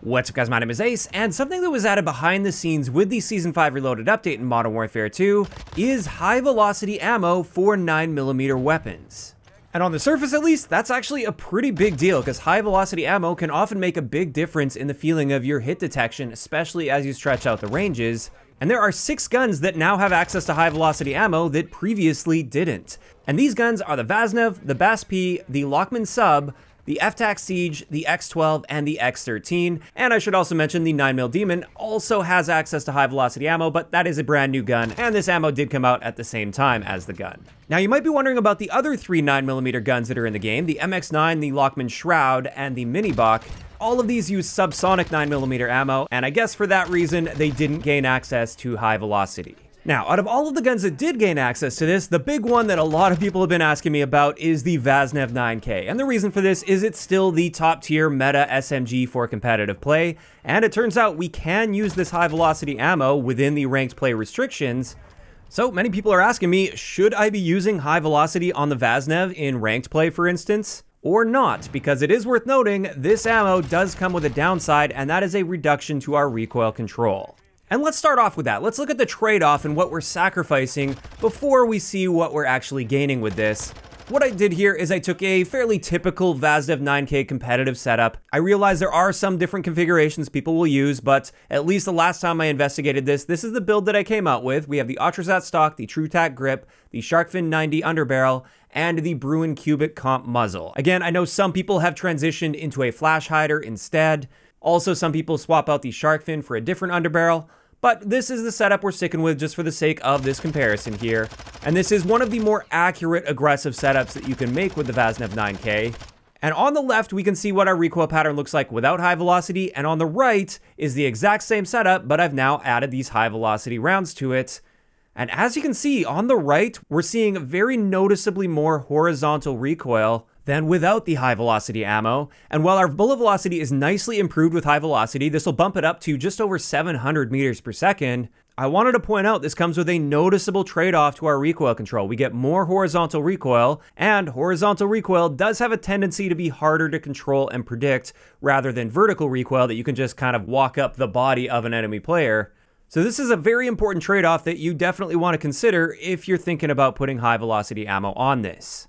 What's up guys, my name is Ace, and something that was added behind the scenes with the Season 5 Reloaded update in Modern Warfare 2 is high velocity ammo for 9mm weapons. And on the surface at least, that's actually a pretty big deal because high velocity ammo can often make a big difference in the feeling of your hit detection, especially as you stretch out the ranges. And there are 6 guns that now have access to high velocity ammo that previously didn't. And these guns are the Vaznev, the BAS-P, the Lockman Sub, the FTAC Siege, the X12, and the X13. And I should also mention the 9mm Demon also has access to high velocity ammo, but that is a brand new gun, and this ammo did come out at the same time as the gun. Now you might be wondering about the other 3 9mm guns that are in the game, the MX9, the Lockman Shroud, and the Mini-Bok. All of these use subsonic 9mm ammo, and I guess for that reason, they didn't gain access to high velocity. Now, out of all of the guns that did gain access to this, the big one that a lot of people have been asking me about is the Vaznev 9K. And the reason for this is it's still the top tier meta SMG for competitive play. And it turns out we can use this high velocity ammo within the ranked play restrictions. So many people are asking me, should I be using high velocity on the Vaznev in ranked play, for instance? Or not, because it is worth noting, this ammo does come with a downside, and that is a reduction to our recoil control. And let's start off with that. Let's look at the trade-off and what we're sacrificing before we see what we're actually gaining with this. What I did here is I took a fairly typical Vaznev 9K competitive setup. I realize there are some different configurations people will use, but at least the last time I investigated this is the build that I came out with. We have the Atrazat stock, the TruTac grip, the Sharkfin 90 underbarrel, and the Bruen Cubic comp muzzle. Again, I know some people have transitioned into a flash hider instead. Also, some people swap out the Sharkfin for a different underbarrel. But this is the setup we're sticking with just for the sake of this comparison here. And this is one of the more accurate aggressive setups that you can make with the Vaznev 9K. And on the left, we can see what our recoil pattern looks like without high velocity. And on the right is the exact same setup, but I've now added these high velocity rounds to it. And as you can see on the right, we're seeing very noticeably more horizontal recoil than without the high velocity ammo. And while our bullet velocity is nicely improved with high velocity, this will bump it up to just over 700 meters per second. I wanted to point out this comes with a noticeable trade-off to our recoil control. We get more horizontal recoil, and horizontal recoil does have a tendency to be harder to control and predict rather than vertical recoil that you can just kind of walk up the body of an enemy player. So this is a very important trade-off that you definitely want to consider if you're thinking about putting high velocity ammo on this.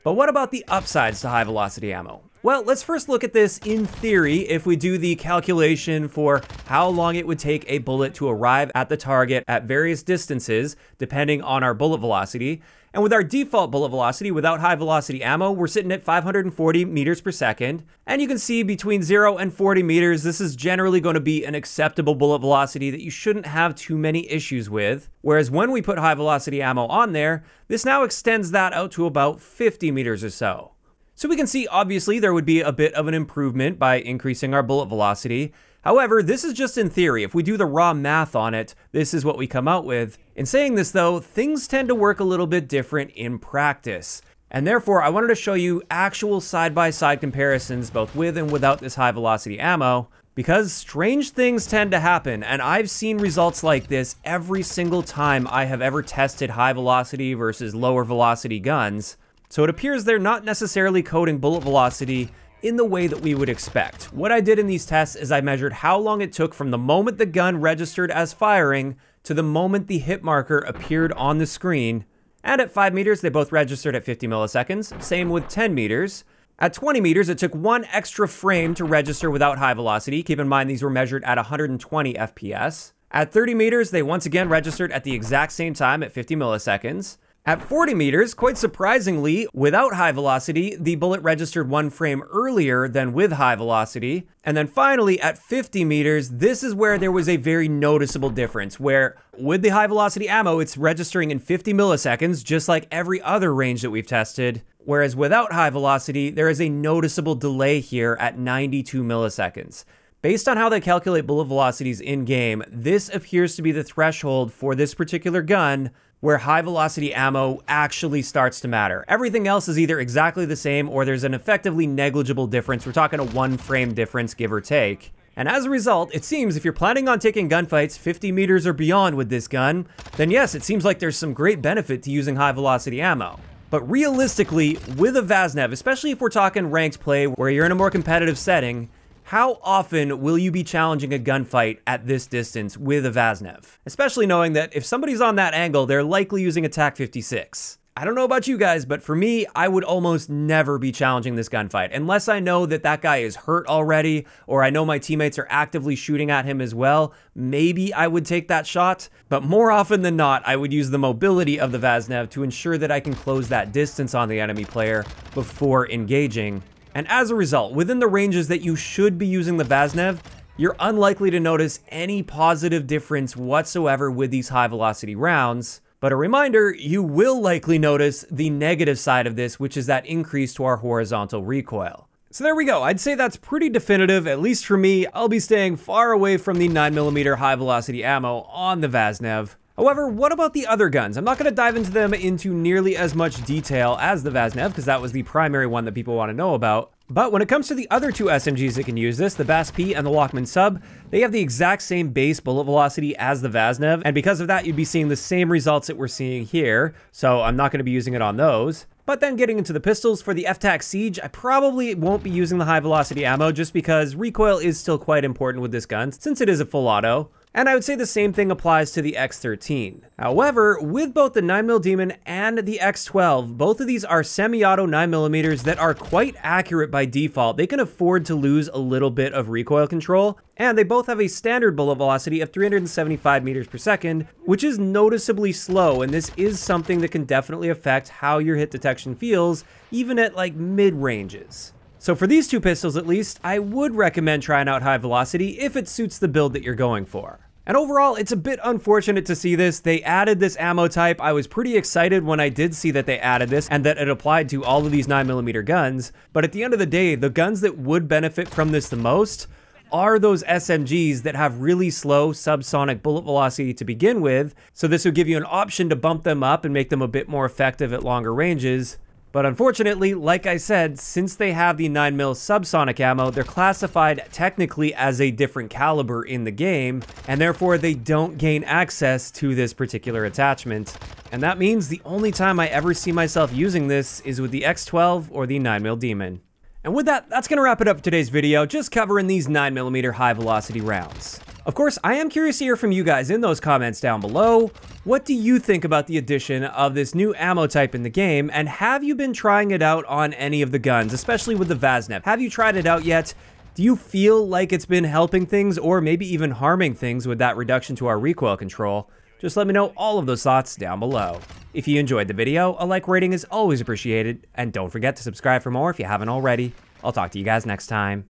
But what about the upsides to high velocity ammo? Well, let's first look at this in theory if we do the calculation for how long it would take a bullet to arrive at the target at various distances, depending on our bullet velocity. And with our default bullet velocity without high velocity ammo, we're sitting at 540 meters per second. And you can see between 0 and 40 meters, this is generally going to be an acceptable bullet velocity that you shouldn't have too many issues with. Whereas when we put high velocity ammo on there, this now extends that out to about 50 meters or so. So we can see obviously there would be a bit of an improvement by increasing our bullet velocity. However, this is just in theory. If we do the raw math on it, this is what we come out with. In saying this though, things tend to work a little bit different in practice. And therefore, I wanted to show you actual side-by-side comparisons both with and without this high velocity ammo, because strange things tend to happen, and I've seen results like this every single time I have ever tested high velocity versus lower velocity guns. So it appears they're not necessarily coding bullet velocity in the way that we would expect. What I did in these tests is I measured how long it took from the moment the gun registered as firing to the moment the hit marker appeared on the screen. And at 5 meters, they both registered at 50 milliseconds. Same with 10 meters. At 20 meters, it took 1 extra frame to register without high velocity. Keep in mind, these were measured at 120 FPS. At 30 meters, they once again registered at the exact same time at 50 milliseconds. At 40 meters, quite surprisingly, without high velocity, the bullet registered 1 frame earlier than with high velocity. And then finally, at 50 meters, this is where there was a very noticeable difference, where with the high velocity ammo, it's registering in 50 milliseconds, just like every other range that we've tested. Whereas without high velocity, there is a noticeable delay here at 92 milliseconds. Based on how they calculate bullet velocities in-game, this appears to be the threshold for this particular gun where high velocity ammo actually starts to matter. Everything else is either exactly the same or there's an effectively negligible difference. We're talking a 1 frame difference, give or take. And as a result, it seems if you're planning on taking gunfights 50 meters or beyond with this gun, then yes, it seems like there's some great benefit to using high velocity ammo. But realistically, with a Vaznev, especially if we're talking ranked play where you're in a more competitive setting, how often will you be challenging a gunfight at this distance with a Vaznev? Especially knowing that if somebody's on that angle, they're likely using a TAC-56. I don't know about you guys, but for me, I would almost never be challenging this gunfight unless I know that that guy is hurt already, or I know my teammates are actively shooting at him as well. Maybe I would take that shot, but more often than not, I would use the mobility of the Vaznev to ensure that I can close that distance on the enemy player before engaging. And as a result, within the ranges that you should be using the Vaznev, you're unlikely to notice any positive difference whatsoever with these high velocity rounds. But a reminder, you will likely notice the negative side of this, which is that increase to our horizontal recoil. So there we go. I'd say that's pretty definitive, at least for me. I'll be staying far away from the 9mm high velocity ammo on the Vaznev. However, what about the other guns? I'm not going to dive into them into nearly as much detail as the Vaznev, because that was the primary one that people want to know about. But when it comes to the other two SMGs that can use this, the BAS-P and the Walkman Sub, they have the exact same base bullet velocity as the Vaznev, and because of that, you'd be seeing the same results that we're seeing here, so I'm not going to be using it on those. But then getting into the pistols, for the FTAC Siege, I probably won't be using the high velocity ammo just because recoil is still quite important with this gun, since it is a full auto. And I would say the same thing applies to the X13. However, with both the 9mm Demon and the X12, both of these are semi-auto 9mm that are quite accurate by default. They can afford to lose a little bit of recoil control, and they both have a standard bullet velocity of 375 meters per second, which is noticeably slow, and this is something that can definitely affect how your hit detection feels, even at like mid-ranges. So for these two pistols at least, I would recommend trying out high velocity if it suits the build that you're going for. And overall, it's a bit unfortunate to see this. They added this ammo type. I was pretty excited when I did see that they added this and that it applied to all of these 9mm guns. But at the end of the day, the guns that would benefit from this the most are those SMGs that have really slow subsonic bullet velocity to begin with. So this would give you an option to bump them up and make them a bit more effective at longer ranges. But unfortunately, like I said, since they have the 9mm subsonic ammo, they're classified technically as a different caliber in the game, and therefore they don't gain access to this particular attachment. And that means the only time I ever see myself using this is with the X12 or the 9mm Demon. And with that, that's gonna wrap it up for today's video, just covering these 9mm high velocity rounds. Of course, I am curious to hear from you guys in those comments down below. What do you think about the addition of this new ammo type in the game, and have you been trying it out on any of the guns, especially with the Vaznev? Have you tried it out yet? Do you feel like it's been helping things or maybe even harming things with that reduction to our recoil control? Just let me know all of those thoughts down below. If you enjoyed the video, a like rating is always appreciated, and don't forget to subscribe for more if you haven't already. I'll talk to you guys next time.